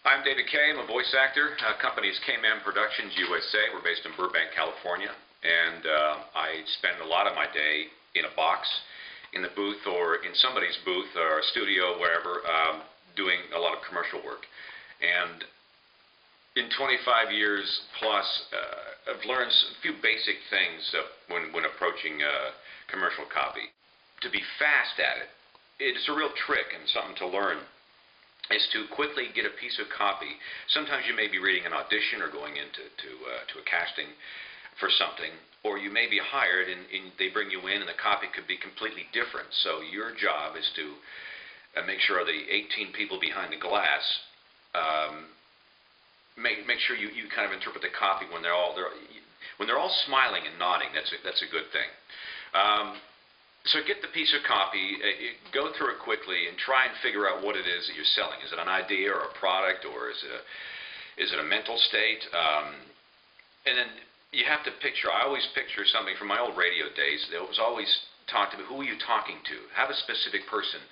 I'm David Kay. I'm a voice actor. Company is K-Man Productions USA. We're based in Burbank, California. And I spend a lot of my day in a box, in the booth, or in somebody's booth, or a studio, wherever, doing a lot of commercial work. And in 25 years plus, I've learned a few basic things when approaching commercial copy. To be fast at it, it's a real trick and something to learn, is to quickly get a piece of copy. Sometimes you may be reading an audition or going into to a casting for something, or you may be hired and they bring you in and the copy could be completely different. So your job is to make sure the 18 people behind the glass, make sure you kind of interpret the copy when they're all smiling and nodding. That's a good thing. So get the piece of copy, go through it quickly, and try and figure out what it is that you're selling. Is it an idea or a product, or is it a mental state? And then you have to picture. I always picture something from my old radio days. There was always talk to me. Who are you talking to? Have a specific person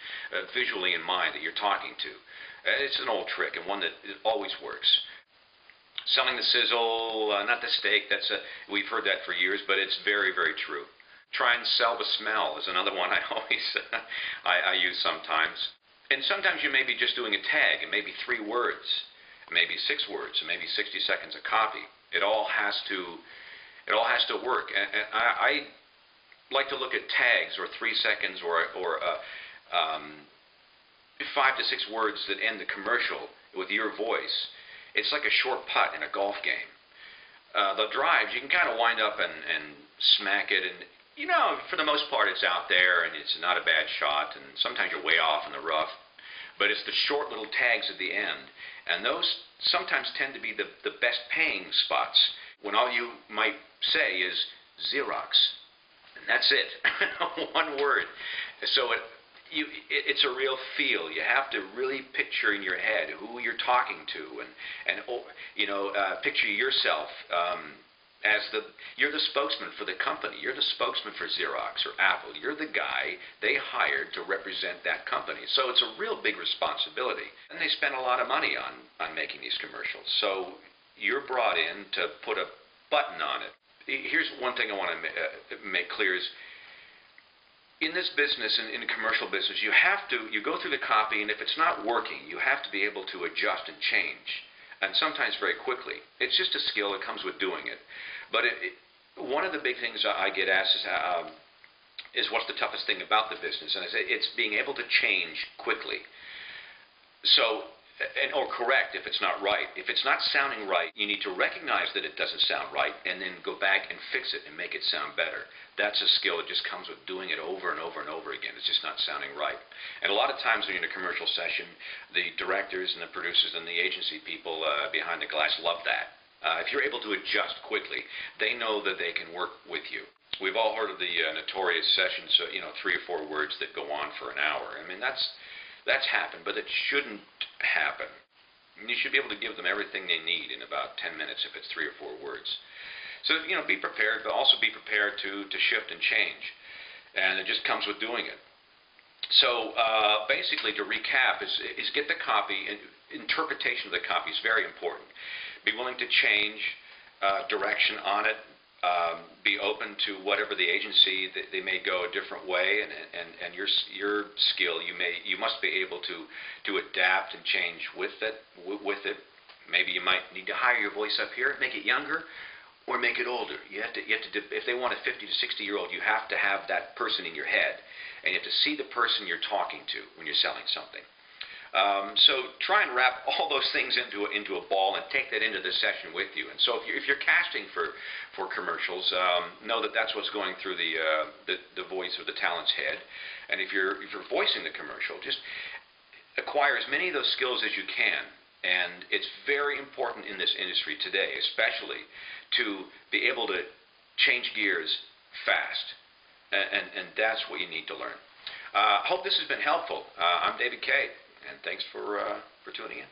visually in mind that you're talking to. It's an old trick and one that always works. Selling the sizzle, not the steak. We've heard that for years, but it's very, very true. Try and sell the smell is another one I always I use sometimes. And sometimes you may be just doing a tag, and maybe 3 words, maybe 6 words, and maybe 60 seconds of copy. It all has to work. And I like to look at tags or 3 seconds or 5 to 6 words that end the commercial with your voice. It's like a short putt in a golf game. The drives, you can kind of wind up and smack it, and you know, for the most part, it's out there, and it's not a bad shot, and sometimes you're way off in the rough. But it's the short little tags at the end, and those sometimes tend to be the best paying spots, when all you might say is Xerox, and that's it. One word. So it's a real feel. You have to really picture in your head who you're talking to, and picture yourself as you're the spokesman for the company. You're the spokesman for Xerox or Apple. You're the guy they hired to represent that company. So it's a real big responsibility. And they spend a lot of money on making these commercials. So you're brought in to put a button on it. Here's one thing I want to make clear is, in this business, in the commercial business, you go through the copy, and if it's not working, you have to be able to adjust and change. And sometimes very quickly. It's just a skill that comes with doing it. But one of the big things I get asked is what's the toughest thing about the business? And I say it's being able to change quickly. So, or correct if it's not right. If it's not sounding right, you need to recognize that it doesn't sound right and then go back and fix it and make it sound better. That's a skill that just comes with doing it over and over and over again. It's just not sounding right. And a lot of times when you're in a commercial session, the directors and the producers and the agency people behind the glass love that. If you're able to adjust quickly, they know that they can work with you. We've all heard of the notorious sessions, 3 or 4 words that go on for an hour. I mean, that's happened, but it shouldn't happen. You should be able to give them everything they need in about 10 minutes if it's 3 or 4 words. So, be prepared, but also be prepared to shift and change. And it just comes with doing it. So, basically, to recap, is get the copy, and interpretation of the copy is very important. Be willing to change direction on it. Be open to whatever the agency, they may go a different way, and your skill, you must be able to adapt and change with it. Maybe you might need to hire your voice up here, make it younger, or make it older. You have to if they want a 50 to 60-year-old, you have to have that person in your head, and you have to see the person you're talking to when you're selling something. So try and wrap all those things into a ball and take that into the session with you. And so if you're casting for commercials, know that that's what's going through the voice or the talent's head. And if you're voicing the commercial, just acquire as many of those skills as you can. And it's very important in this industry today, especially, to be able to change gears fast. And that's what you need to learn. Hope this has been helpful. I'm David Kay. And thanks for tuning in.